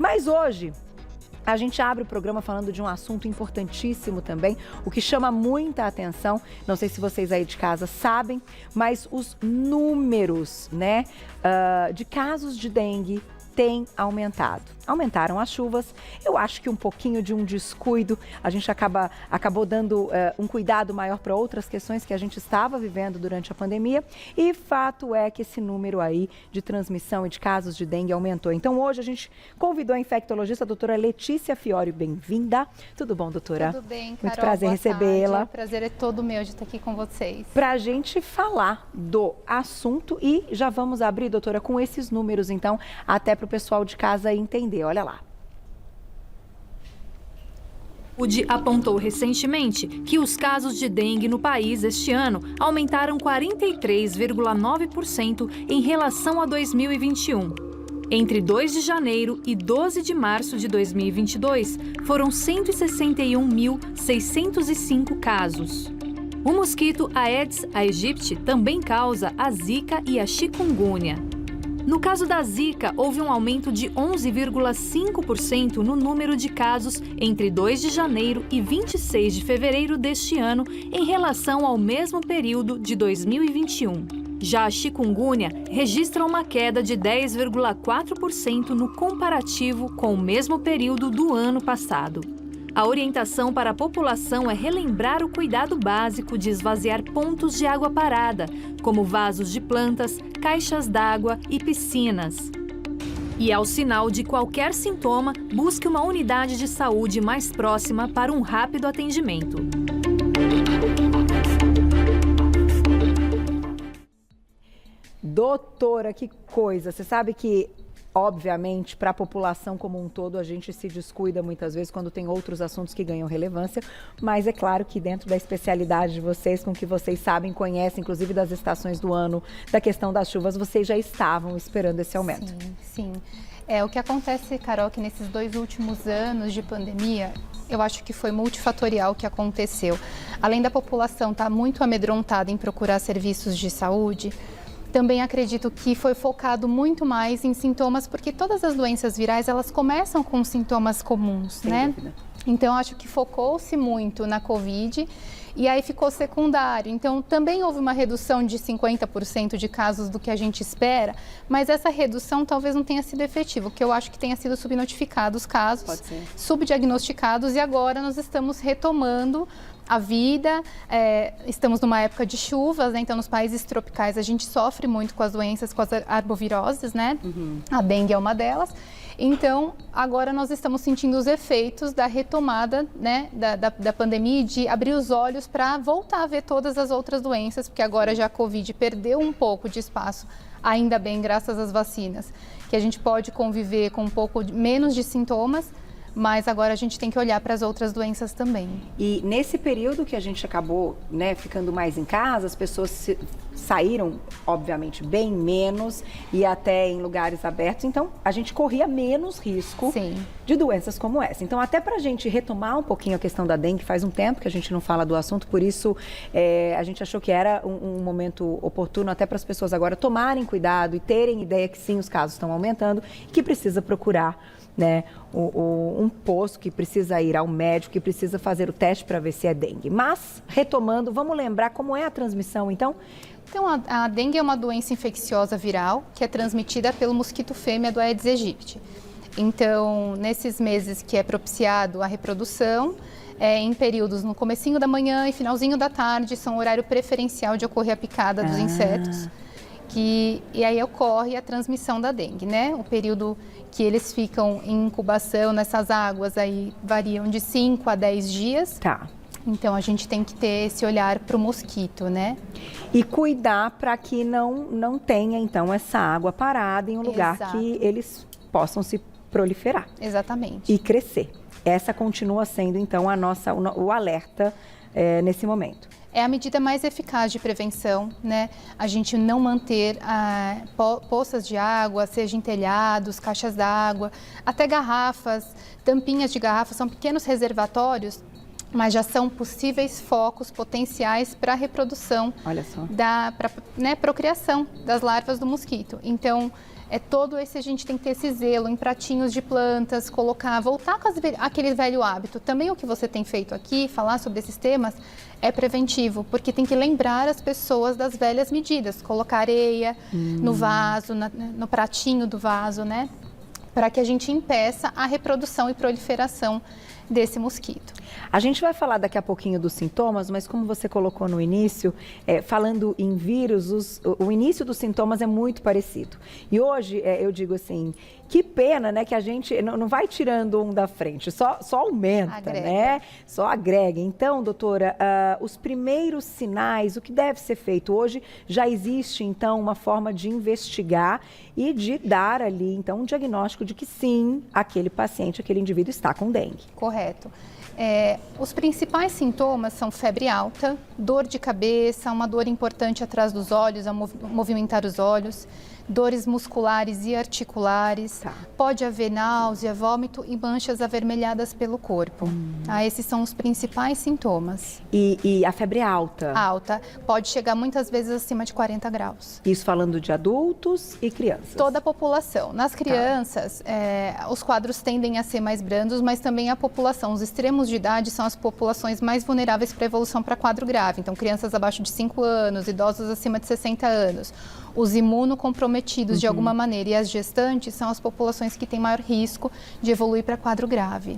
Mas hoje a gente abre o programa falando de um assunto importantíssimo também, o que chama muita atenção, não sei se vocês aí de casa sabem, mas os números, né, de casos de dengue têm aumentado. Aumentaram as chuvas, eu acho que um pouquinho de um descuido, a gente acabou dando um cuidado maior para outras questões que a gente estava vivendo durante a pandemia, e fato é que esse número aí de transmissão e de casos de dengue aumentou. Então hoje a gente convidou a infectologista, a doutora Letícia Fiore, bem-vinda. Tudo bom, doutora? Tudo bem, Carol. Muito prazer recebê-la. O prazer é todo meu de estar aqui com vocês. Para a gente falar do assunto e já vamos abrir, doutora, com esses números então, até para o pessoal de casa entender. Olha lá. O Saúde apontou recentemente que os casos de dengue no país este ano aumentaram 43,9% em relação a 2021. Entre 2 de janeiro e 12 de março de 2022, foram 161.605 casos. O mosquito Aedes aegypti também causa a zika e a chikungunya. No caso da zika, houve um aumento de 11,5% no número de casos entre 2 de janeiro e 26 de fevereiro deste ano, em relação ao mesmo período de 2021. Já a chikungunya registra uma queda de 10,4% no comparativo com o mesmo período do ano passado. A orientação para a população é relembrar o cuidado básico de esvaziar pontos de água parada, como vasos de plantas, caixas d'água e piscinas. E ao sinal de qualquer sintoma, busque uma unidade de saúde mais próxima para um rápido atendimento. Doutora, que coisa! Você sabe que, obviamente, para a população como um todo, a gente se descuida muitas vezes quando tem outros assuntos que ganham relevância, mas é claro que dentro da especialidade de vocês, com que vocês sabem, conhecem, inclusive das estações do ano, da questão das chuvas, vocês já estavam esperando esse aumento. Sim. O que acontece, Carol, que nesses 2 últimos anos de pandemia, eu acho que foi multifatorial o que aconteceu. Além da população estar muito amedrontada em procurar serviços de saúde, também acredito que foi focado muito mais em sintomas, porque todas as doenças virais, elas começam com sintomas comuns, né? Então, acho que focou-se muito na Covid e aí ficou secundário. Então, também houve uma redução de 50% de casos do que a gente espera, mas essa redução talvez não tenha sido efetiva, porque eu acho que tenha sido subnotificado os casos, subdiagnosticados, e agora nós estamos retomando a vida, estamos numa época de chuvas, né? Então nos países tropicais a gente sofre muito com as doenças, com as arboviroses, né? A dengue é uma delas. Então agora nós estamos sentindo os efeitos da retomada, né? da pandemia, de abrir os olhos para voltar a ver todas as outras doenças, porque agora já a Covid perdeu um pouco de espaço, ainda bem, graças às vacinas, que a gente pode conviver com um pouco menos de sintomas, mas agora a gente tem que olhar para as outras doenças também. E nesse período que a gente acabou, né, ficando mais em casa, as pessoas saíram, obviamente, bem menos e até em lugares abertos. Então, a gente corria menos risco de doenças como essa. Então, até para a gente retomar um pouquinho a questão da dengue, faz um tempo que a gente não fala do assunto, por isso a gente achou que era um momento oportuno até para as pessoas agora tomarem cuidado e terem ideia que sim, os casos estão aumentando e que precisa procurar, né, um posto, que precisa ir ao médico, que precisa fazer o teste para ver se é dengue. Mas, retomando, vamos lembrar como é a transmissão, então? Então, a dengue é uma doença infecciosa viral que é transmitida pelo mosquito fêmea do Aedes aegypti. Então, nesses meses que é propiciado a reprodução, em períodos no comecinho da manhã e finalzinho da tarde, são horário preferencial de ocorrer a picada dos insetos. E aí ocorre a transmissão da dengue, né? O período que eles ficam em incubação nessas águas aí variam de 5 a 10 dias. Então a gente tem que ter esse olhar para o mosquito, né? E cuidar para que não tenha então essa água parada em um lugar que eles possam se proliferar. Exatamente. E crescer. Essa continua sendo então o alerta nesse momento. É a medida mais eficaz de prevenção, né? A gente não manter poças de água, seja em telhados, caixas d'água, até garrafas, tampinhas de garrafas, são pequenos reservatórios, mas já são possíveis focos potenciais para a reprodução, olha só, procriação das larvas do mosquito. Então, todo esse a gente tem que ter esse zelo em pratinhos de plantas, voltar com aquele velho hábito. Também o que você tem feito aqui, falar sobre esses temas, é preventivo, porque tem que lembrar as pessoas das velhas medidas, colocar areia no vaso, no pratinho do vaso, né? Para que a gente impeça a reprodução e proliferação desse mosquito. A gente vai falar daqui a pouquinho dos sintomas, mas como você colocou no início, falando em vírus, o início dos sintomas é muito parecido. E hoje, eu digo assim, que pena, né, que a gente não vai tirando um da frente, só aumenta, agrega, né? Só agrega. Então, doutora, os primeiros sinais, o que deve ser feito? Hoje já existe, então, uma forma de investigar e de dar ali, então, um diagnóstico de que sim, aquele paciente, aquele indivíduo está com dengue. Correto. Os principais sintomas são febre alta, dor de cabeça, uma dor importante atrás dos olhos, a movimentar os olhos, dores musculares e articulares, pode haver náusea, vômito e manchas avermelhadas pelo corpo. Esses são os principais sintomas. E a febre alta? Alta, pode chegar muitas vezes acima de 40 graus. Isso falando de adultos e crianças? Toda a população. Nas crianças, os quadros tendem a ser mais brandos, mas também a população, os extremos de idade são as populações mais vulneráveis para a evolução para quadro grave. Então, crianças abaixo de 5 anos, idosos acima de 60 anos. Os imunocomprometidos de alguma maneira e as gestantes são as populações que têm maior risco de evoluir para quadro grave.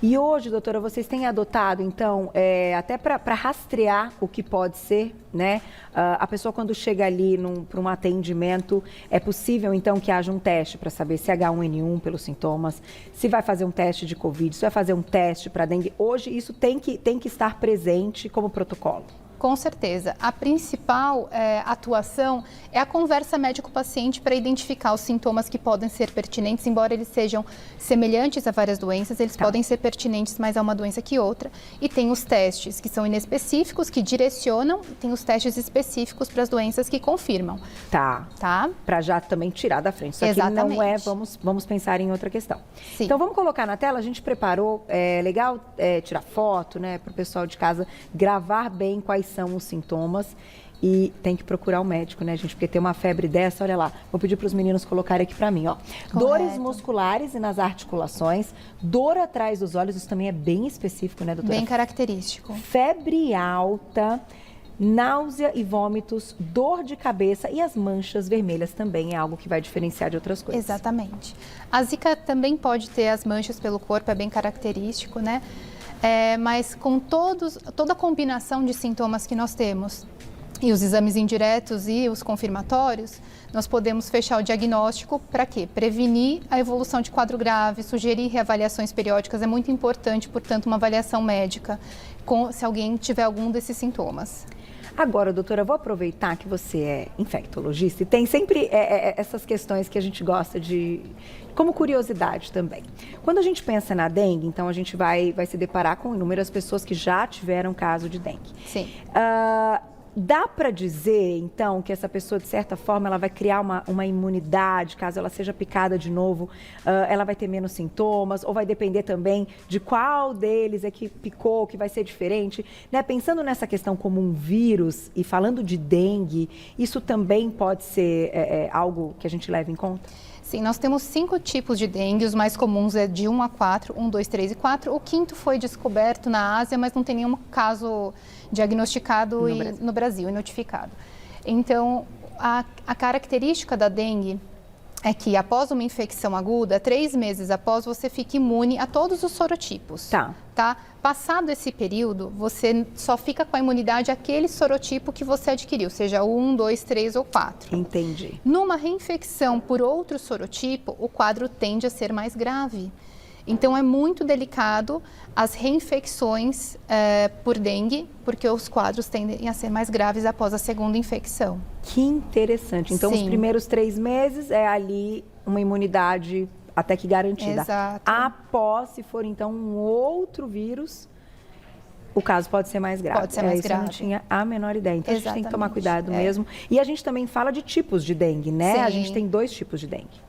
E hoje, doutora, vocês têm adotado, então, até para rastrear o que pode ser, né? A pessoa quando chega ali para um atendimento, é possível, então, que haja um teste para saber se é H1N1 pelos sintomas, se vai fazer um teste de Covid, se vai fazer um teste para dengue. Hoje, isso tem que estar presente como protocolo. Com certeza. A principal atuação é a conversa médico-paciente para identificar os sintomas que podem ser pertinentes, embora eles sejam semelhantes a várias doenças, eles podem ser pertinentes mais a uma doença que outra. E tem os testes que são inespecíficos, que direcionam, e tem os testes específicos para as doenças que confirmam. Tá. Para já também tirar da frente. Isso aqui não é, vamos pensar em outra questão. Sim. Então vamos colocar na tela, a gente preparou, legal tirar foto, né, para o pessoal de casa gravar bem quais são os sintomas e tem que procurar o médico, né, gente? Porque tem uma febre dessa, olha lá, vou pedir para os meninos colocarem aqui para mim, ó. Correto. Dores musculares e nas articulações, dor atrás dos olhos, isso também é bem específico, né, doutora? Bem característico. Febre alta, náusea e vômitos, dor de cabeça e as manchas vermelhas também é algo que vai diferenciar de outras coisas. Exatamente. A zika também pode ter as manchas pelo corpo, é bem característico, né? Mas com toda a combinação de sintomas que nós temos e os exames indiretos e os confirmatórios, nós podemos fechar o diagnóstico para quê? Prevenir a evolução de quadro grave, sugerir reavaliações periódicas, é muito importante, portanto, uma avaliação médica se alguém tiver algum desses sintomas. Agora, doutora, eu vou aproveitar que você é infectologista e tem sempre essas questões que a gente gosta de, como curiosidade também. Quando a gente pensa na dengue, então a gente vai se deparar com inúmeras pessoas que já tiveram caso de dengue. Sim. Dá para dizer, então, que essa pessoa, de certa forma, ela vai criar uma imunidade, caso ela seja picada de novo, ela vai ter menos sintomas, ou vai depender também de qual deles é que picou, que vai ser diferente, né? Pensando nessa questão como um vírus e falando de dengue, isso também pode ser algo que a gente leva em conta? Sim, nós temos 5 tipos de dengue, os mais comuns é de 1 a 4, 1, 2, 3 e 4. O 5º foi descoberto na Ásia, mas não tem nenhum caso diagnosticado no Brasil e notificado. Então, a característica da dengue é que após uma infecção aguda, 3 meses após, você fica imune a todos os sorotipos. Tá? Passado esse período, você só fica com a imunidade àquele sorotipo que você adquiriu, seja 1, 2, 3 ou 4. Entendi. Numa reinfecção por outro sorotipo, o quadro tende a ser mais grave. Então, é muito delicado as reinfecções por dengue, porque os quadros tendem a ser mais graves após a segunda infecção. Que interessante. Então, Sim. Os primeiros 3 meses é ali uma imunidade até que garantida. Exato. Após, se for então um outro vírus, o caso pode ser mais grave. Pode ser mais grave. Eu não tinha a menor ideia. Então, Exatamente. A gente tem que tomar cuidado mesmo. E a gente também fala de tipos de dengue, né? Sim. A gente tem 2 tipos de dengue.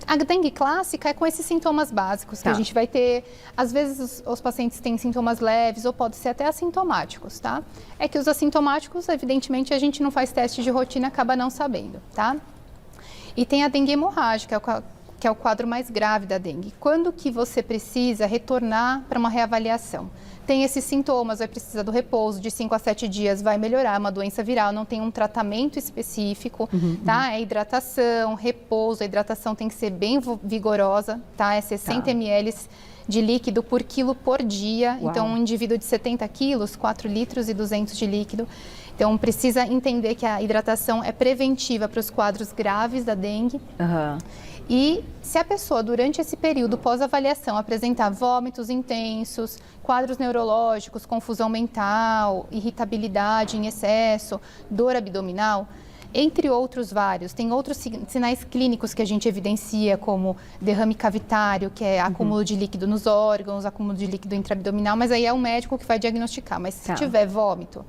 A dengue clássica é com esses sintomas básicos que a gente vai ter. Às vezes os pacientes têm sintomas leves ou pode ser até assintomáticos, tá? É que os assintomáticos, evidentemente, a gente não faz teste de rotina, acaba não sabendo, tá? E tem a dengue hemorrágica, que é o quadro mais grave da dengue. Quando que você precisa retornar para uma reavaliação? Tem esses sintomas, vai precisar do repouso, de 5 a 7 dias vai melhorar, uma doença viral, não tem um tratamento específico, tá? É hidratação, repouso, a hidratação tem que ser bem vigorosa, tá? É 60 ml de líquido por quilo por dia. Uau. Então, um indivíduo de 70 quilos, 4 litros e 200 de líquido. Então, precisa entender que a hidratação é preventiva para os quadros graves da dengue. E se a pessoa, durante esse período pós-avaliação, apresentar vômitos intensos, quadros neurológicos, confusão mental, irritabilidade em excesso, dor abdominal, entre outros vários, tem outros sinais clínicos que a gente evidencia, como derrame cavitário, que é acúmulo de líquido nos órgãos, acúmulo de líquido intraabdominal, mas aí é o médico que vai diagnosticar. Mas se tiver vômito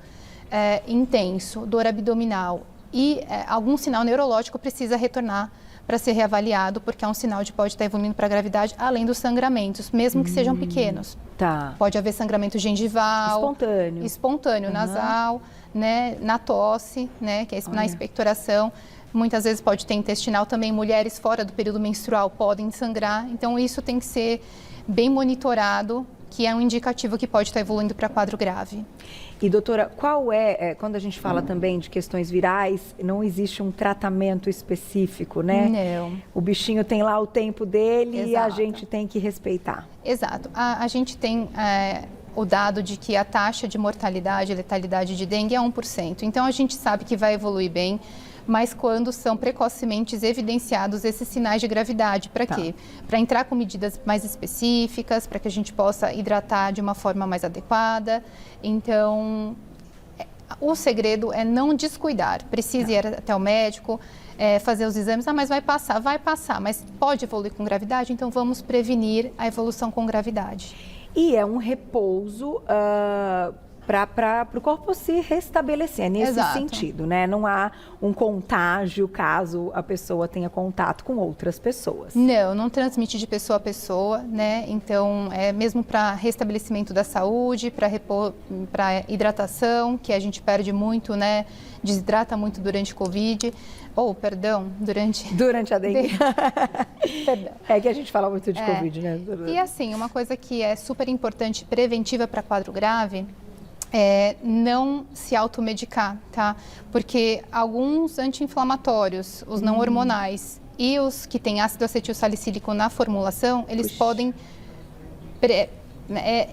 intenso, dor abdominal e algum sinal neurológico, precisa retornar para ser reavaliado, porque é um sinal de pode estar evoluindo para a gravidade, além dos sangramentos, mesmo que sejam pequenos. Pode haver sangramento gengival, espontâneo, nasal, né, na tosse, né, que é na expectoração. Muitas vezes pode ter intestinal também. Mulheres fora do período menstrual podem sangrar. Então, isso tem que ser bem monitorado, que é um indicativo que pode estar evoluindo para quadro grave. E, doutora, qual quando a gente fala também de questões virais, não existe um tratamento específico, né? Não. O bichinho tem lá o tempo dele. Exato. E a gente tem que respeitar. Exato. A gente tem o dado de que a taxa de mortalidade e letalidade de dengue é 1%. Então, a gente sabe que vai evoluir bem, mas quando são precocemente evidenciados esses sinais de gravidade. Para quê? Para entrar com medidas mais específicas, para que a gente possa hidratar de uma forma mais adequada. Então, o segredo é não descuidar. Precisa ir até o médico, fazer os exames. Mas vai passar, mas pode evoluir com gravidade, então vamos prevenir a evolução com gravidade. E é um repouso para o corpo se restabelecer, nesse sentido, né? Não há um contágio caso a pessoa tenha contato com outras pessoas. Não transmite de pessoa a pessoa, né? Então, é mesmo para restabelecimento da saúde, para hidratação, que a gente perde muito, né? Desidrata muito durante Covid. Durante a dengue. Perdão. É que a gente fala muito de Covid, né? E assim, uma coisa que é super importante, preventiva para quadro grave, não se automedicar, tá? Porque alguns anti-inflamatórios, os não hormonais e os que têm ácido acetil salicílico na formulação, eles podem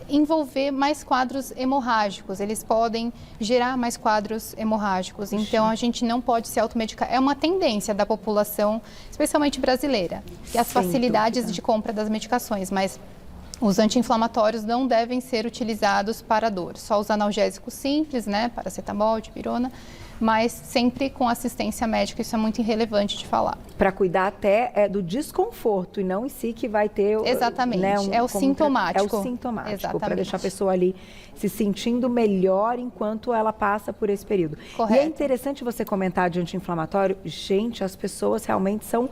envolver mais quadros hemorrágicos, eles podem gerar mais quadros hemorrágicos. Então, a gente não pode se automedicar. É uma tendência da população, especialmente brasileira, e as facilidades de compra das medicações, mas os anti-inflamatórios não devem ser utilizados para dor. Só os analgésicos simples, né? Paracetamol, dipirona, mas sempre com assistência médica. Isso é muito irrelevante de falar. Para cuidar até do desconforto e não em si que vai ter... Exatamente, né, é o sintomático. É o sintomático, para deixar a pessoa ali se sentindo melhor enquanto ela passa por esse período. Correto. E é interessante você comentar de anti-inflamatório. Gente, as pessoas realmente são...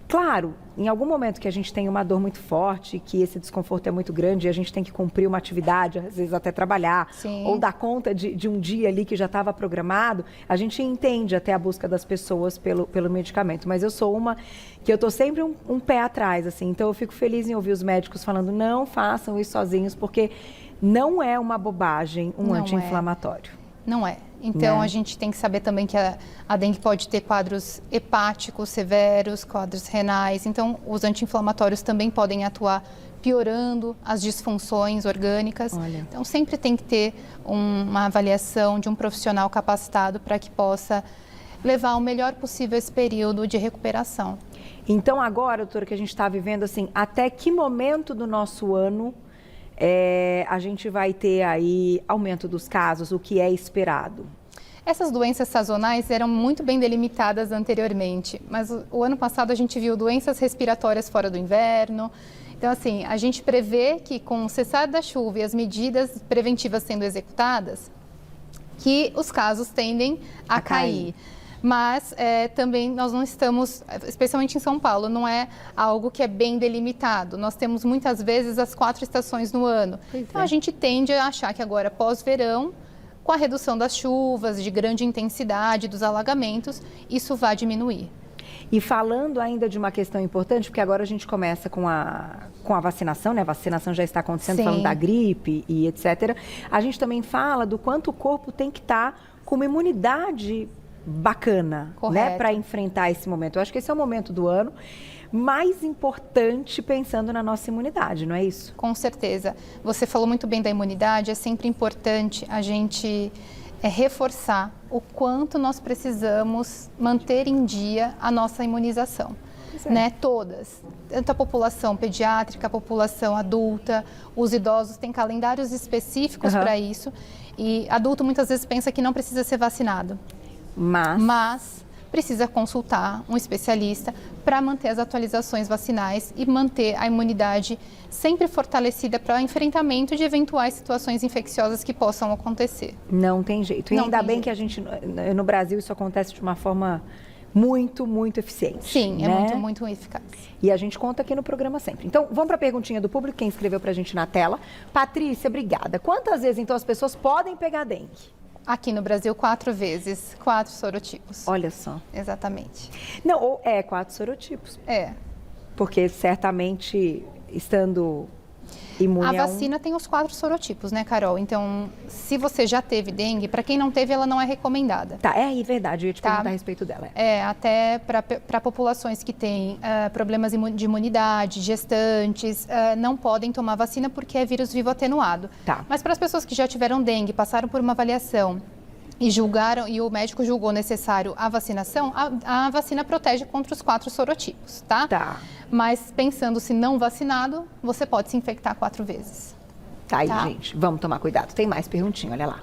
Claro, em algum momento que a gente tem uma dor muito forte, que esse desconforto é muito grande e a gente tem que cumprir uma atividade, às vezes até trabalhar, ou dar conta de um dia ali que já estava programado, a gente entende até a busca das pessoas pelo medicamento. Mas eu sou uma que eu estou sempre um pé atrás, assim, então eu fico feliz em ouvir os médicos falando, não façam isso sozinhos, porque não é uma bobagem um anti-inflamatório. Não é. Então, a gente tem que saber também que a dengue pode ter quadros hepáticos severos, quadros renais. Então, os anti-inflamatórios também podem atuar piorando as disfunções orgânicas. Então, sempre tem que ter uma avaliação de um profissional capacitado para que possa levar o melhor possível esse período de recuperação. Então, agora, doutora, que a gente está vivendo, assim, até que momento do nosso ano a gente vai ter aí aumento dos casos, o que é esperado? Essas doenças sazonais eram muito bem delimitadas anteriormente, mas o ano passado a gente viu doenças respiratórias fora do inverno. Então, assim, a gente prevê que com o cessar da chuva e as medidas preventivas sendo executadas, que os casos tendem a cair. Mas também nós não estamos, especialmente em São Paulo, não é algo que é bem delimitado. Nós temos muitas vezes as 4 estações no ano. Então a gente tende a achar que agora pós-verão, com a redução das chuvas, de grande intensidade, dos alagamentos, isso vai diminuir. E falando ainda de uma questão importante, porque agora a gente começa com a vacinação, né? A vacinação já está acontecendo, Sim. falando da gripe e etc. A gente também fala do quanto o corpo tem que estar com uma imunidade bacana, né? Para enfrentar esse momento. Eu acho que esse é o momento do ano mais importante pensando na nossa imunidade, não é isso? Com certeza. Você falou muito bem da imunidade, é sempre importante a gente reforçar o quanto nós precisamos manter em dia a nossa imunização, né? Todas, tanto a população pediátrica, a população adulta, os idosos têm calendários específicos para isso, e adulto muitas vezes pensa que não precisa ser vacinado, mas precisa consultar um especialista para manter as atualizações vacinais e manter a imunidade sempre fortalecida para o enfrentamento de eventuais situações infecciosas que possam acontecer. Não tem jeito. E ainda bem que a gente, no Brasil, isso acontece de uma forma muito, muito eficiente. Sim, né? É muito, muito eficaz. E a gente conta aqui no programa sempre. Então, vamos para a perguntinha do público, quem escreveu para a gente na tela. Patrícia, obrigada. Quantas vezes, então, as pessoas podem pegar dengue? Aqui no Brasil, 4 vezes, 4 sorotipos. Olha só. Exatamente. Não, ou 4 sorotipos. Porque certamente, estando imune a vacina tem os 4 sorotipos, né, Carol? Então, se você já teve dengue, para quem não teve, ela não é recomendada. Tá, verdade, eu ia te perguntar a respeito dela. Até para populações que têm problemas de imunidade, gestantes, não podem tomar vacina porque é vírus vivo atenuado. Tá. Mas para as pessoas que já tiveram dengue, passaram por uma avaliação e o médico julgou necessário a vacinação, a vacina protege contra os 4 sorotipos, tá? Tá. Mas pensando se não vacinado, você pode se infectar 4 vezes. Tá aí, gente, vamos tomar cuidado. Tem mais perguntinha, olha lá.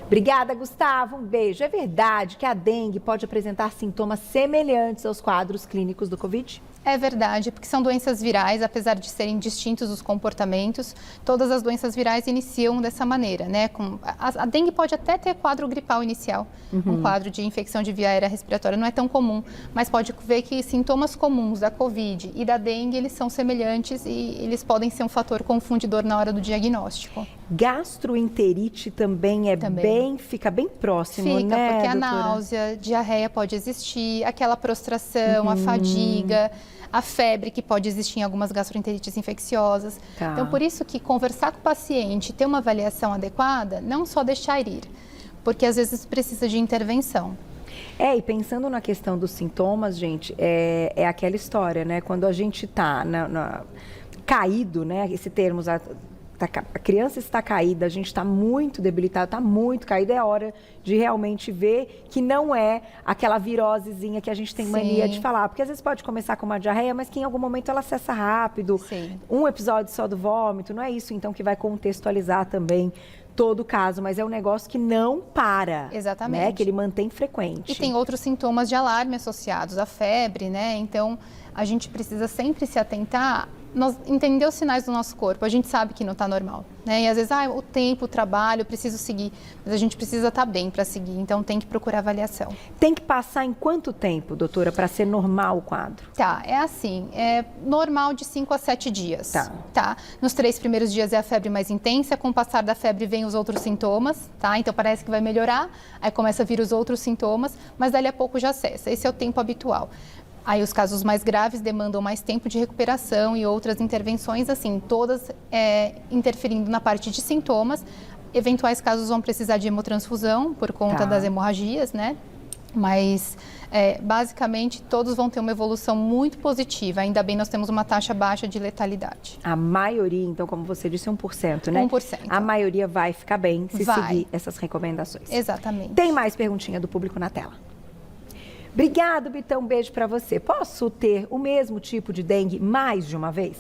Obrigada, Gustavo, um beijo. É verdade que a dengue pode apresentar sintomas semelhantes aos quadros clínicos do Covid? É verdade, porque são doenças virais, apesar de serem distintos os comportamentos, todas as doenças virais iniciam dessa maneira, né? A dengue pode até ter quadro gripal inicial, um quadro de infecção de via aérea respiratória, não é tão comum, mas pode ver que sintomas comuns da Covid e da dengue, eles são semelhantes e eles podem ser um fator confundidor na hora do diagnóstico. Gastroenterite também fica bem próximo, fica, né, porque doutora? a náusea, diarreia pode existir, aquela prostração, a fadiga, a febre que pode existir em algumas gastroenterites infecciosas. Tá. Então, por isso que conversar com o paciente, ter uma avaliação adequada, não só deixar ir, porque às vezes precisa de intervenção. E pensando na questão dos sintomas, gente, é aquela história, né? Quando a gente tá caído, né? Esse termo, a criança está caída, a gente está muito debilitado, está muito caído, é hora de realmente ver que não é aquela virosezinha que a gente tem mania de falar. Porque às vezes pode começar com uma diarreia, mas que em algum momento ela cessa rápido. Sim. Um episódio só do vômito, não é isso então que vai contextualizar também todo o caso, mas é um negócio que não para. Exatamente. Né? Que ele mantém frequente. E tem outros sintomas de alarme associados à febre, né? Então, a gente precisa sempre se atentar, entender os sinais do nosso corpo. A gente sabe que não está normal, né? E às vezes, o tempo, o trabalho, eu preciso seguir. Mas a gente precisa estar bem para seguir, então tem que procurar avaliação. Tem que passar em quanto tempo, doutora, para ser normal o quadro? Tá, é assim, é normal de 5 a 7 dias. Tá. Nos 3 primeiros dias é a febre mais intensa, com o passar da febre vem os outros sintomas, tá? Então parece que vai melhorar, aí começa a vir os outros sintomas, mas dali a pouco já cessa. Esse é o tempo habitual. Aí os casos mais graves demandam mais tempo de recuperação e outras intervenções, assim, todas interferindo na parte de sintomas. Eventuais casos vão precisar de hemotransfusão por conta das hemorragias, né? Mas, basicamente, todos vão ter uma evolução muito positiva. Ainda bem, nós temos uma taxa baixa de letalidade. A maioria, então, como você disse, 1%, né? 1%. A maioria vai ficar bem se seguir essas recomendações. Exatamente. Tem mais perguntinha do público na tela. Obrigado, Bitão, um beijo para você. Posso ter o mesmo tipo de dengue mais de uma vez?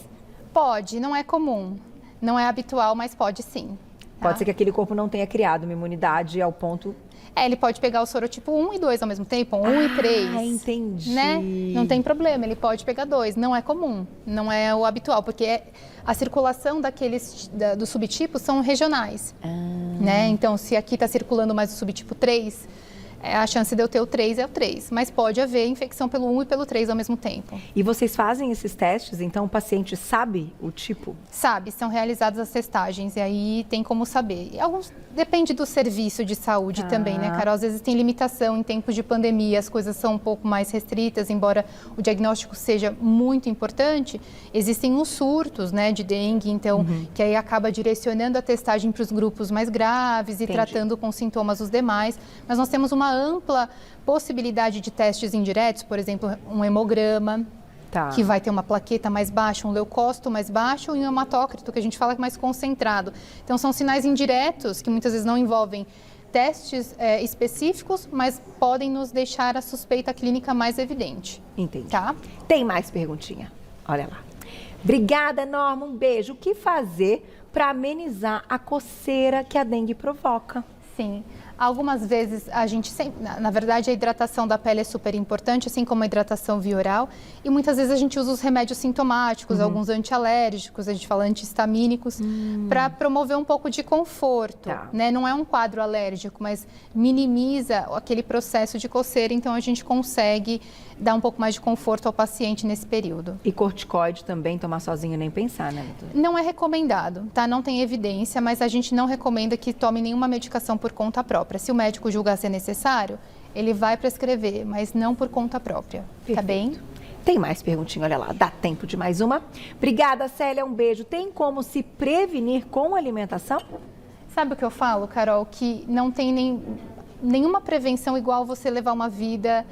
Pode, não é comum. Não é habitual, mas pode sim. Pode ser que aquele corpo não tenha criado uma imunidade ao ponto... Ele pode pegar o sorotipo 1 e 2 ao mesmo tempo, 1 e 3. Entendi. Né? Não tem problema, ele pode pegar 2. Não é comum, não é o habitual, porque a circulação dos subtipos são regionais. Né? Então, se aqui está circulando mais o subtipo 3, a chance de eu ter o 3 é o 3, mas pode haver infecção pelo 1 e pelo 3 ao mesmo tempo. E vocês fazem esses testes, então o paciente sabe o tipo? Sabe, são realizadas as testagens e aí tem como saber. E depende do serviço de saúde também, né, Carol? Às vezes tem limitação em tempos de pandemia, as coisas são um pouco mais restritas, embora o diagnóstico seja muito importante, existem os surtos, né, de dengue, então, que aí acaba direcionando a testagem para os grupos mais graves e tratando com sintomas os demais, mas nós temos uma ampla possibilidade de testes indiretos, por exemplo, um hemograma, que vai ter uma plaqueta mais baixa, um leucócito mais baixo e um hematócrito, que a gente fala que é mais concentrado. Então, são sinais indiretos que muitas vezes não envolvem testes específicos, mas podem nos deixar a suspeita clínica mais evidente. Entendi. Tá? Tem mais perguntinha? Olha lá. Obrigada, Norma. Um beijo. O que fazer para amenizar a coceira que a dengue provoca? Sim. Algumas vezes a gente, na verdade, a hidratação da pele é super importante, assim como a hidratação via oral. E muitas vezes a gente usa os remédios sintomáticos, alguns antialérgicos, a gente fala antihistamínicos, para promover um pouco de conforto. Né? Não é um quadro alérgico, mas minimiza aquele processo de coceira, então a gente consegue dar um pouco mais de conforto ao paciente nesse período. E corticoide também, tomar sozinho nem pensar, né, doutora? Não é recomendado, tá? Não tem evidência, mas a gente não recomenda que tome nenhuma medicação por conta própria. Se o médico julgar ser necessário, ele vai prescrever, mas não por conta própria. Perfeito. Tá bem? Tem mais perguntinha, olha lá, dá tempo de mais uma. Obrigada, Célia, um beijo. Tem como se prevenir com alimentação? Sabe o que eu falo, Carol? Que não tem nenhuma prevenção igual você levar uma vida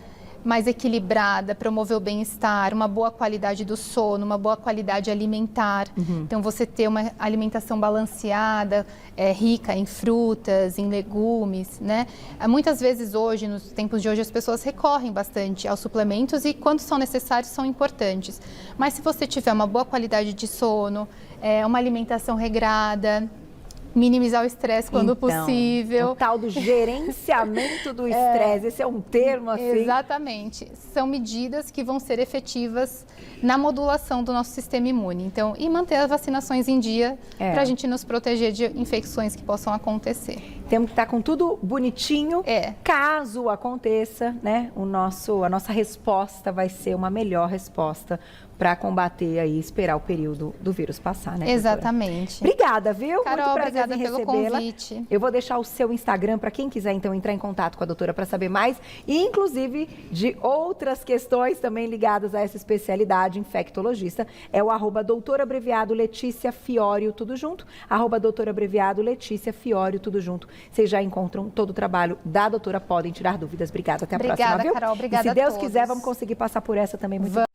mais equilibrada, promover o bem-estar, uma boa qualidade do sono, uma boa qualidade alimentar. Então, você ter uma alimentação balanceada, rica em frutas, em legumes, né? Muitas vezes hoje, nos tempos de hoje, as pessoas recorrem bastante aos suplementos e, quando são necessários, são importantes. Mas se você tiver uma boa qualidade de sono, uma alimentação regrada, minimizar o estresse quando possível. O tal do gerenciamento do estresse, esse é um termo assim. Exatamente. São medidas que vão ser efetivas na modulação do nosso sistema imune. Então, e manter as vacinações em dia para a gente nos proteger de infecções que possam acontecer. Temos que estar com tudo bonitinho. Caso aconteça, né, a nossa resposta vai ser uma melhor resposta para combater aí, esperar o período do vírus passar, né, Exatamente. doutora? Obrigada, viu? Carol, muito prazer obrigada em pelo recebê-la. convite. Eu vou deixar o seu Instagram para quem quiser, então, entrar em contato com a doutora para saber mais, e inclusive de outras questões também ligadas a essa especialidade infectologista. É o @doutora_Letícia_Fiório, tudo junto, @doutora_Letícia_Fiório, tudo junto. Vocês já encontram todo o trabalho da doutora, podem tirar dúvidas. Obrigada, até a próxima, viu? Carol, obrigada e se Deus a todos. quiser, vamos conseguir passar por essa também muito bem.